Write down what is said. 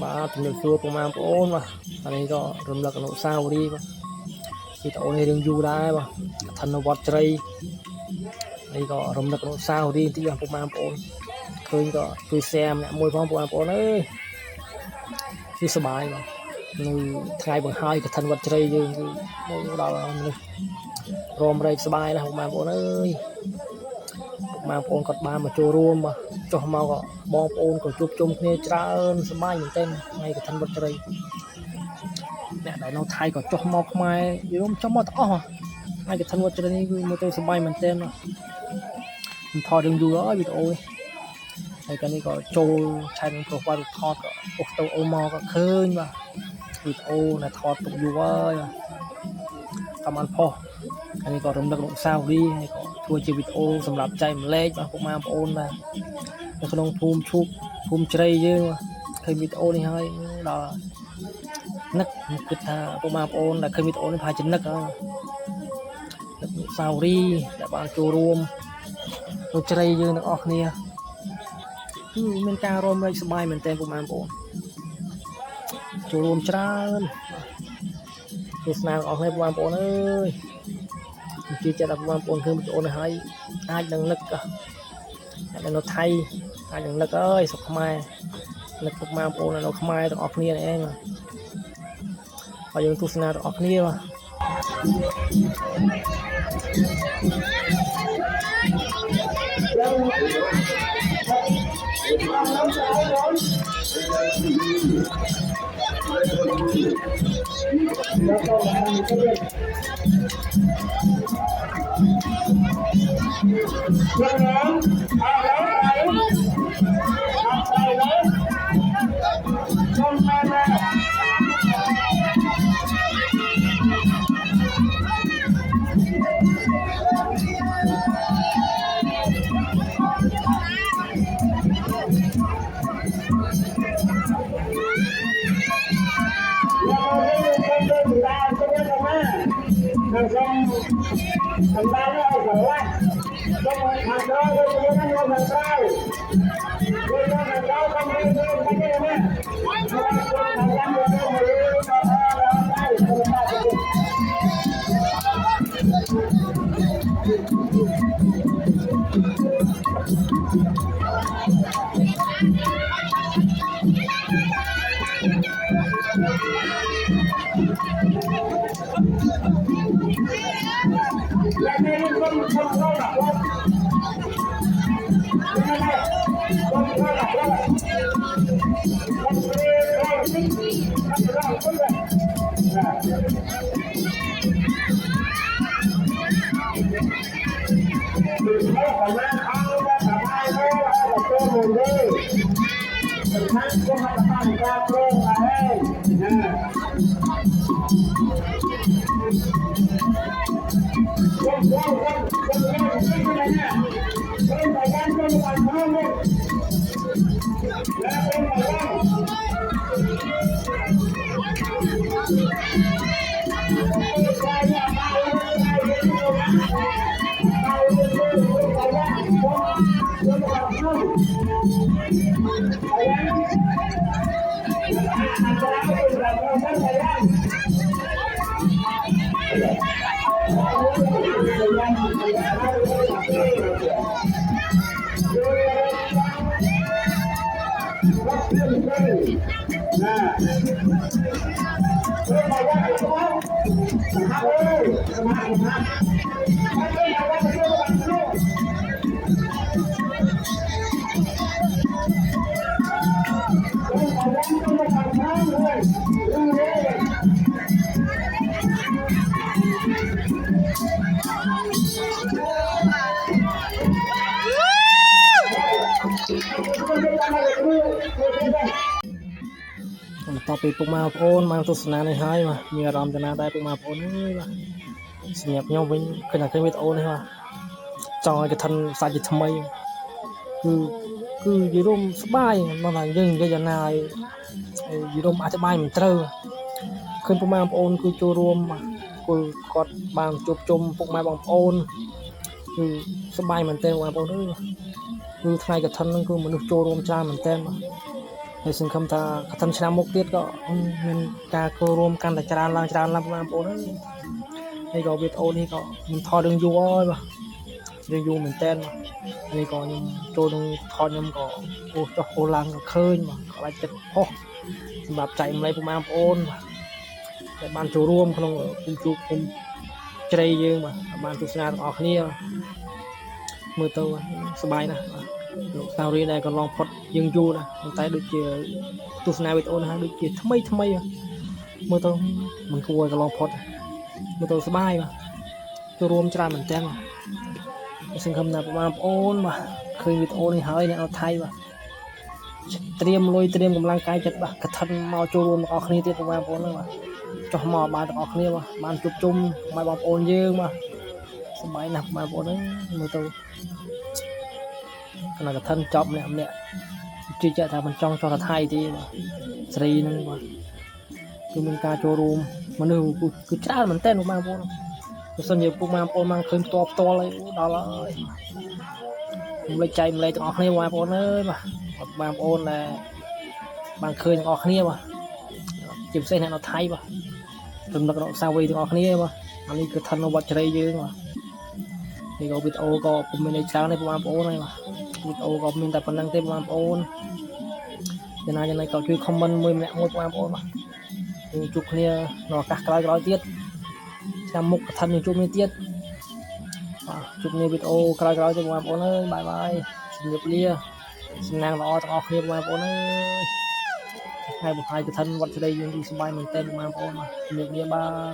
បាទជំរាបសួរពុកម៉ែបងប្អូនបាទអានេះក៏រំលឹកអនុស្សាវរីយ៍បាទវីដេអូនេះរឿងយូរដែរបាទកឋិនវត្តជ្រៃនេះក៏រំលឹកអនុស្សាវរីយ៍បន្តិចបាទពុកម៉ែបងប្អូនឃើញក៏ជួយ share ម្នាក់មួយផងពុកម៉ែបងប្អូនអើយគឺសប្បាយបាទនៅថ្ងៃបង្ហើយកឋិនវត្តជ្រៃយើងគឺមកដល់មនុស្សរំរែកសប្បាយណាស់ពុកម៉ែបងប្អូនអើយពុកម៉ែបងប្អូនគាត់បានមកចូលរួមបាទចុះមកក៏បងប្អូនក៏ជួបជុំគ្នាច្រើនសប្បាយមែនទែនថ្ងៃកឋិនវត្តជ្រៃអ្នកដែលនៅថៃក៏ចុះមកខ្មែរយល់ចុះមកទាំងអស់ថ្ងៃកឋិនវត្តជ្រៃនេះគឺមើលទៅសប្បាយមែនទែនខ្ញុំថតរឿងយូរហើយវីដេអូនេះហើយកាលនេះក៏ចូលឆែកនឹង profile ថតក៏អូសទៅអូមកក៏ឃើញបាទវីដេអូដែលថតទុកយូរហើយតាមបានផុសកាលនេះក៏រំលឹកអនុស្សាវរីយ៍ហើយក៏ធ្វើជាវីដេអូសម្រាប់ចែកម្លែកបាទពុកម៉ែបងប្អូនដែរនៅក្នុងភូមិឈូកភូមិជ្រៃយើងឃើញវីដេអូនេះហើយដល់នឹកគិតថាពុកម៉ែបងប្អូនដែលឃើញវីដេអូនេះប្រហែលជានឹកអនុស្សាវរីយ៍ដែលបានចូលរួមនៅជ្រៃយើងទាំងអស់គ្នាគឺមានការរំលែកសប្បាយមែនទែនពុកម៉ែបងប្អូនចូលរួមច្រើនទស្សនាអស់គ្នាពុកម៉ែបងប្អូនអើយជឿចិត្តដល់ពុកម៉ែបងប្អូនឃើញវីដេអូនេះហើយអាចនឹងនឹកអាចនៅថៃអាចនឹងនឹកអើយស្រុកខ្មែរនឹកពុកម៉ែបងប្អូននៅខ្មែរទាំងអស់គ្នានេះឯងហើយយើងទស្សនាទាំងអស់គ្នាបាទthành ra nó ở cửa không hàng đó tôi nó ngồi hàng sau tôi nó hàng đó không đi tôi cái này nè hàng năm rồi tôi màតពីពុកម៉ែបងប្អូនមកទស្សនានេះហើយបាទមានអារម្មណ៍ទៅណាដែរពុកម៉ែបងប្អូនអើយបាទសម្រាប់ខ្ញុំវិញឃើញតែឃើញវីដេអូនេះបាទចង់ឲ្យកឋិនសាច់ជាថ្មីគឺយល់រំសប្បាយមកថាយើងនិយាយយ៉ាងណាឲ្យយល់រំអធិប្បាយមិនត្រូវឃើញពុកម៉ែបងប្អូនគឺចូលរួមគឺគាត់បានជួបជុំពុកម៉ែបងប្អូនគឺសប្បាយមែនទែនបងប្អូនអើយគឺថ្ងៃកឋិនហ្នឹងគឺមនុស្សចូលរួមច្រើនមែនទែនបាទ ហើយសង្ឃឹមថាកឋិនឆ្នាំមុខទៀតក៏មានការចូលរួមកាន់តែច្រើនឡើងបងប្អូនហើយក៏វីដេអូនេះក៏ខ្ញុំថតរឿងយូរហើយបាទរឿងយូរមែនតើនេះក៏ខ្ញុំចូលនឹងថតខ្ញុំក៏អូចុះអូឡើងក៏ឃើញបាទខ្លាចចិត្តហោះសម្រាប់ចែកម្លែកបងប្អូនដែលបានចូលរួមក្នុងគុំជួបគុំជ្រៃយើងបាទបានទស្សនាទាំងអស់គ្នាមើលទៅសប្បាយណាស់លោកសាវរីដែលកន្លងផុតយើងយូរណាស់តែដូចជាទស្សនាវីដេអូនេះដូចជាថ្មីមើលទៅមិនគួរឲ្យកន្លងផុតមើលទៅសប្បាយបាទចូលរួមច្រើនមែនតើសង្ឃឹមថាបងប្អូនបាទឃើញវីដេអូនេះហើយអ្នកនៅថៃបាទត្រៀមលុយត្រៀមកម្លាំងកាយចិត្តបាទកឋិនមកចូលរួមទាំងអស់គ្នាទៀតបងប្អូនបាទចុះមកបានទាំងអស់គ្នាបាទបានជួបជុំមកបងប្អូនយើងបាទសប្បាយណាស់បងប្អូនមើលទៅគណៈកឋិនចប់ម្នាក់ជឿជាក់ថាមិនចង់ចុះទៅថៃទេបាទស្រីហ្នឹងបាទគឺមានការចូលរួមមនុស្សគឺច្រើនមែនតើបងប្អូនបើសិនជាពុកបងប្អូនមកឃើញផ្ទាល់ហើយដល់ហើយខ្ញុំលេចចែកម្លែកទាំងអស់គ្នាបងប្អូនអើយបាទបងប្អូនដែលបានឃើញទាំងអស់គ្នាបាទជាពិសេសអ្នកនៅថៃបាទរំលឹកអនុស្សាវរីយ៍ទាំងអស់គ្នាបាទអានេះគឺឋិនវត្តជ្រៃយើងបាទនេះក៏វីដេអូក៏ពុំមានច្រើនទេបងប្អូនហើយបាទវីដេអូក៏មានតែប៉ុណ្្នឹងទេបងប្អូនយ៉ាងណាក៏ជួយ comment មួយម្នាក់មួយបងប្អូនបាទយើងជួបគ្នានៅឱកាសក្រោយទៀតឆ្នាំមុខកឋិនយើងជួបគ្នាទៀតបាទជួបគ្នាវីដេអូក្រោយទៀតបងប្អូនអើយបាយជំរាបលាសំណាងល្អទាំងអស់គ្នាបងប្អូនអើយថ្ងៃបង្ហាញកឋិនវត្តជ្រៃយើងទីសប្បាយមែនតើបងប្អូនបាទជំរាបលាបាទ